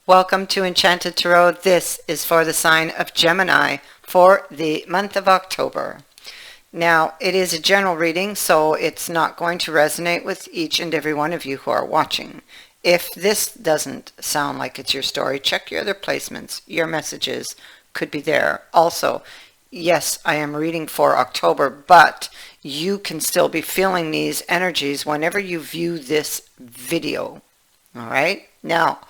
Welcome to Enchanted Tarot. This is for the sign of Gemini for the month of October. Now, it is a general reading, so it's not going to resonate with each and every one of you who are watching. If this doesn't sound like it's your story, check your other placements. Your messages could be there. Also, yes, I am reading for October, but you can still be feeling these energies whenever you view this video. All right? Now,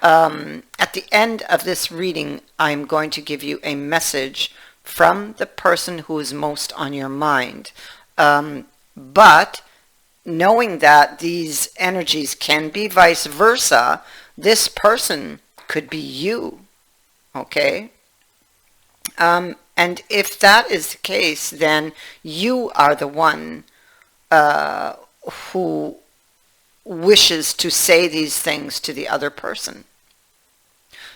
at the end of this reading, I'm going to give you a message from the person who is most on your mind. But knowing that these energies can be vice versa, this person could be you, okay? And if that is the case, then you are the one who wishes to say these things to the other person.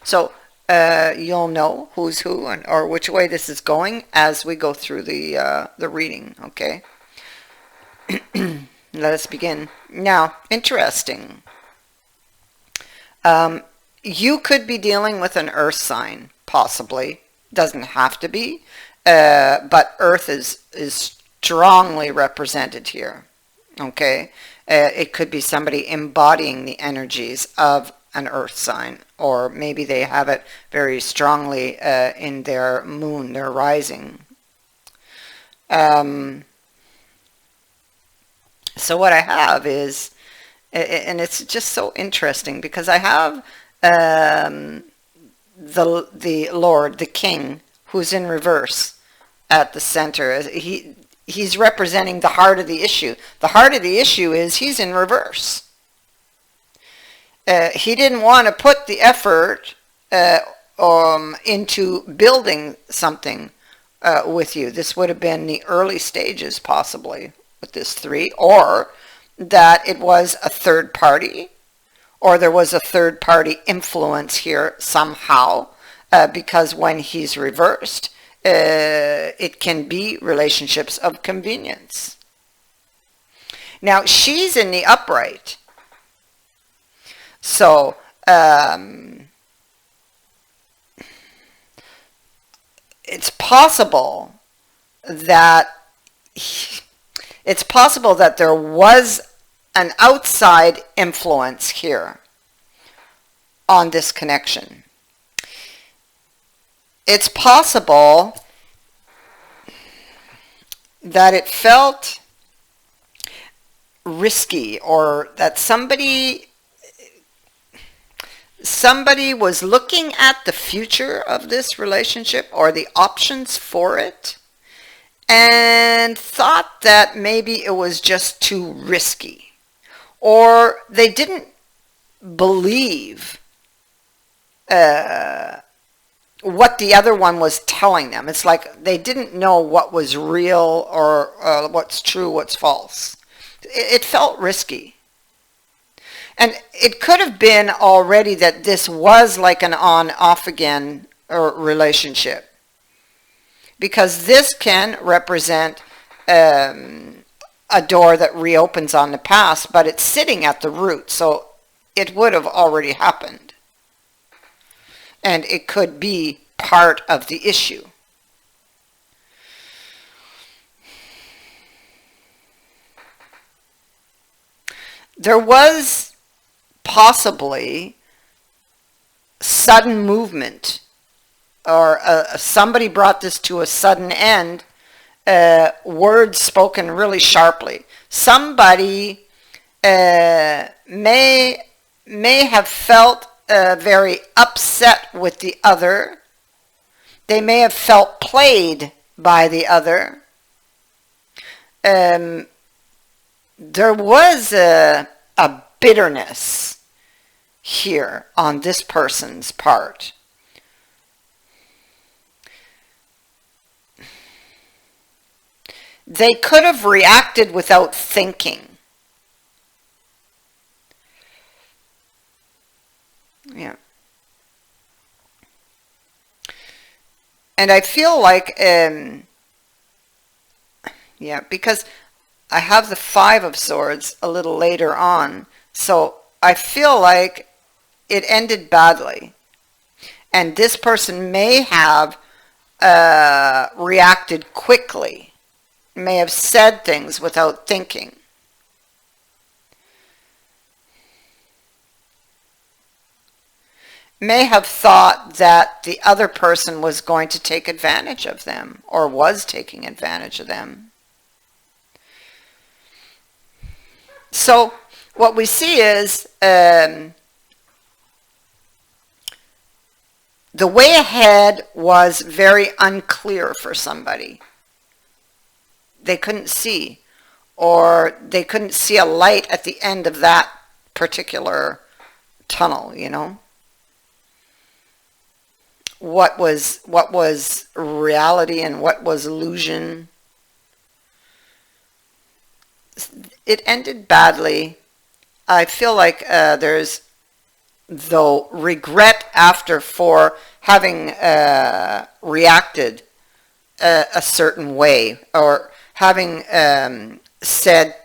So you'll know who's who or which way this is going as we go through the reading, okay? Let us begin. Now, interesting. You could be dealing with an earth sign, possibly. Doesn't have to be, but earth is strongly represented here, okay? It could be somebody embodying the energies of an earth sign, or maybe they have it very strongly in their moon, their rising. So what I have is, and it's just so interesting because I have the Lord, the King, who's in reverse at the center. He's representing the heart of the issue. The heart of the issue is he's in reverse. He didn't want to put the effort into building something with you. This would have been the early stages, possibly, with this 3, or that it was a third party, or there was a third party influence here somehow, because when he's reversed, it can be relationships of convenience. Now, she's in the upright. So, it's possible that there was an outside influence here on this connection. It's possible that it felt risky, or that somebody was looking at the future of this relationship or the options for it and thought that maybe it was just too risky, or they didn't believe what the other one was telling them. It's like they didn't know what was real or what's true, what's false. It felt risky. And it could have been already that this was like an on-off again relationship, because this can represent a door that reopens on the past, but it's sitting at the root, so it would have already happened. And it could be part of the issue. There was possibly sudden movement, or somebody brought this to a sudden end, words spoken really sharply. Somebody may have felt very upset with the other. They may have felt played by the other. There was a bitterness here on this person's part. They could have reacted without thinking. Yeah. And I feel like, yeah, because I have the 5 of Swords a little later on, so I feel like it ended badly. And this person may have reacted quickly, may have said things without thinking. May have thought that the other person was going to take advantage of them or was taking advantage of them. So what we see is the way ahead was very unclear for somebody. They couldn't see, or they couldn't see a light at the end of that particular tunnel, you know. What was reality and what was illusion. It ended badly. I feel like there's, though, regret after for having reacted a certain way, or having said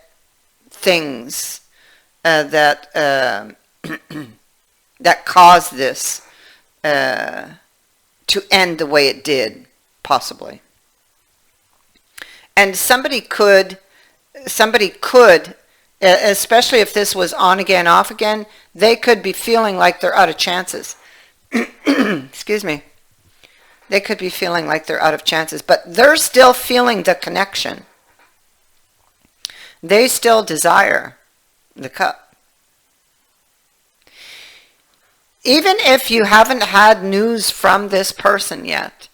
things that that caused this to end the way it did, possibly. And somebody could, especially if this was on again, off again, they could be feeling like they're out of chances. Excuse me. They could be feeling like they're out of chances, but they're still feeling the connection. They still desire the cup. Even if you haven't had news from this person yet,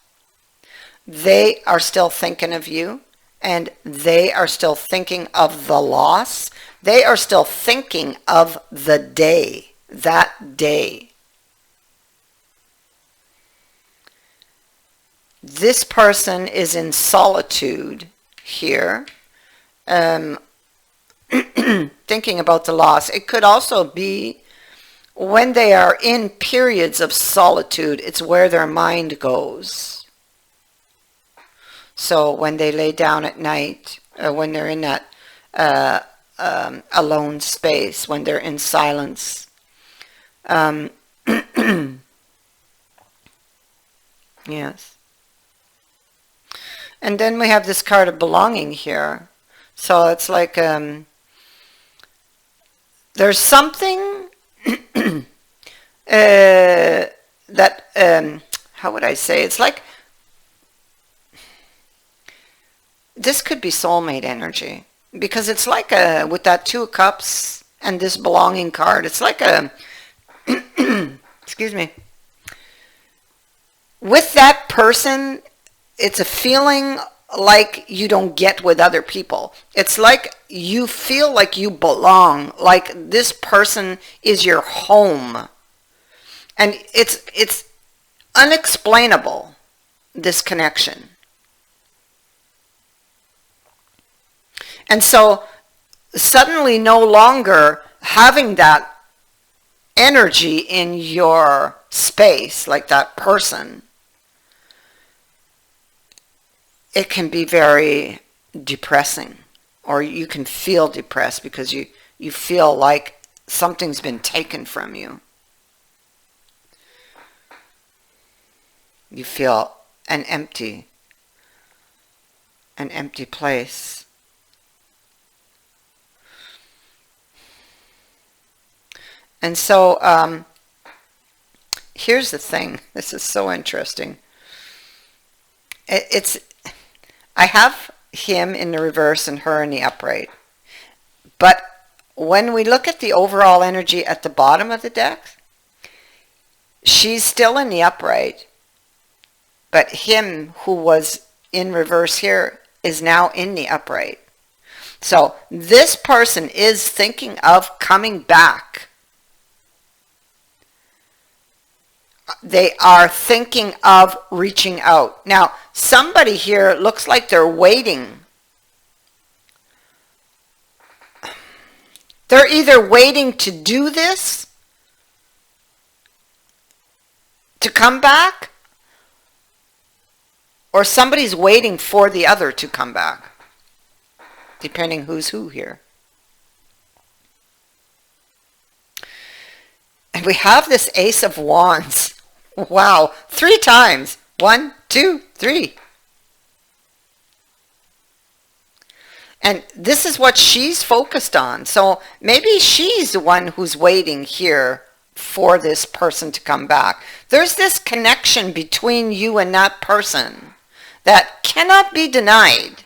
they are still thinking of you, and they are still thinking of the loss. They are still thinking of the day, that day. This person is in solitude here, thinking about the loss. It could also be when they are in periods of solitude, it's where their mind goes. So when they lay down at night, when they're in that alone space, when they're in silence, yes. And then we have this card of belonging here. So it's like there's something that, how would I say, it's like, this could be soulmate energy, because it's like with that Two of Cups and this belonging card, it's like a, excuse me, with that person, it's a feeling like you don't get with other people. It's like you feel like you belong, like this person is your home. And it's unexplainable, this connection. And so suddenly no longer having that energy in your space, like that person, it can be very depressing, or you can feel depressed because you feel like something's been taken from you. You feel an empty place. And so here's the thing. This is so interesting. I have him in the reverse and her in the upright. But when we look at the overall energy at the bottom of the deck, she's still in the upright. But him who was in reverse here is now in the upright. So this person is thinking of coming back. They are thinking of reaching out. Now, somebody here looks like they're waiting. They're either waiting to do this, to come back, or somebody's waiting for the other to come back, depending who's who here. And we have this Ace of Wands. Wow, 3 times. 1, 2, 3. And this is what she's focused on. So maybe she's the one who's waiting here for this person to come back. There's this connection between you and that person that cannot be denied.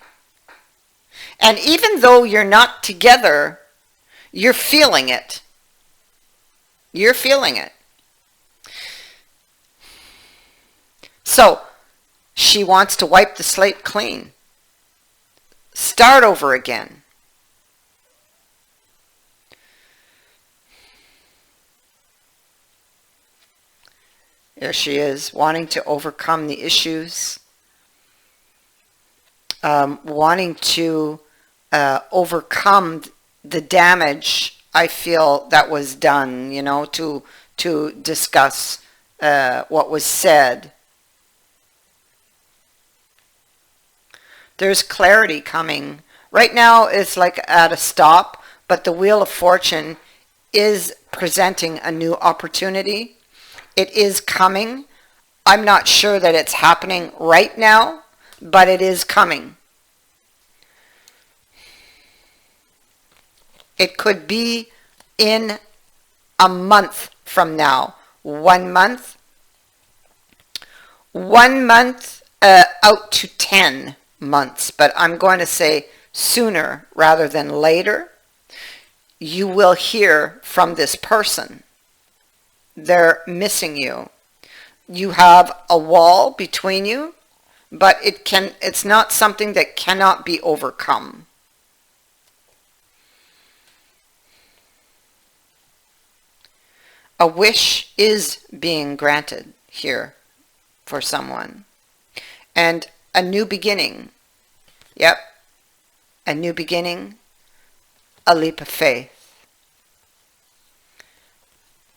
And even though you're not together, you're feeling it. You're feeling it. So she wants to wipe the slate clean. Start over again. There she is, wanting to overcome the issues, wanting to overcome the damage I feel that was done, you know, to discuss what was said. There's clarity coming. Right now it's like at a stop, but the Wheel of Fortune is presenting a new opportunity. It is coming. I'm not sure that it's happening right now, but it is coming. It could be in a month from now. 1 month. 1 month out to 10 months. But I'm going to say sooner rather than later. You will hear from this person. They're missing you. You have a wall between you, but it's not something that cannot be overcome. A wish is being granted here for someone. And a new beginning. Yep. A new beginning. A leap of faith.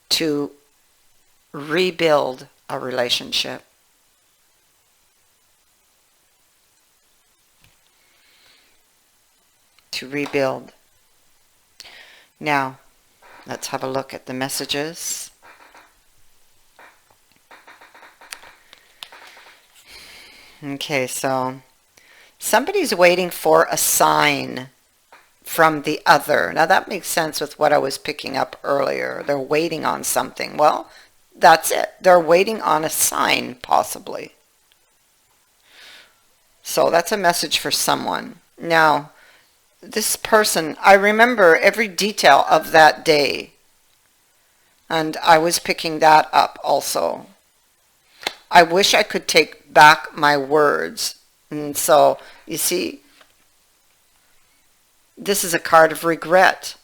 To rebuild a relationship. To rebuild. Now, let's have a look at the messages. Okay, so somebody's waiting for a sign from the other. Now that makes sense with what I was picking up earlier. They're waiting on something. Well, that's it. They're waiting on a sign, possibly. So that's a message for someone. Now, this person, I remember every detail of that day. And I was picking that up also. I wish I could take back my words. And so, you see, this is a card of regret.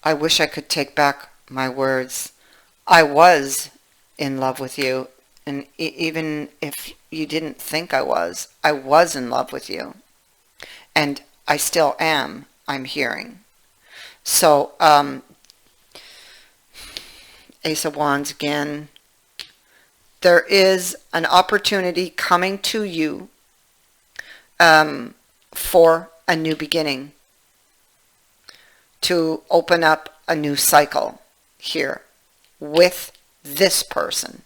I wish I could take back my words. I was in love with you. And even if you didn't think I was in love with you. And I still am, I'm hearing. So, Ace of Wands again. There is an opportunity coming to you for a new beginning. To open up a new cycle here with this person.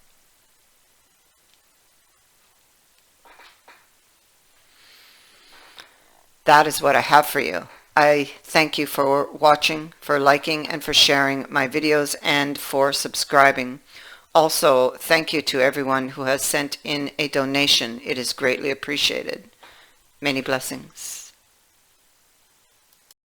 That is what I have for you. I thank you for watching, for liking, and for sharing my videos, and for subscribing. Also, thank you to everyone who has sent in a donation. It is greatly appreciated. Many blessings.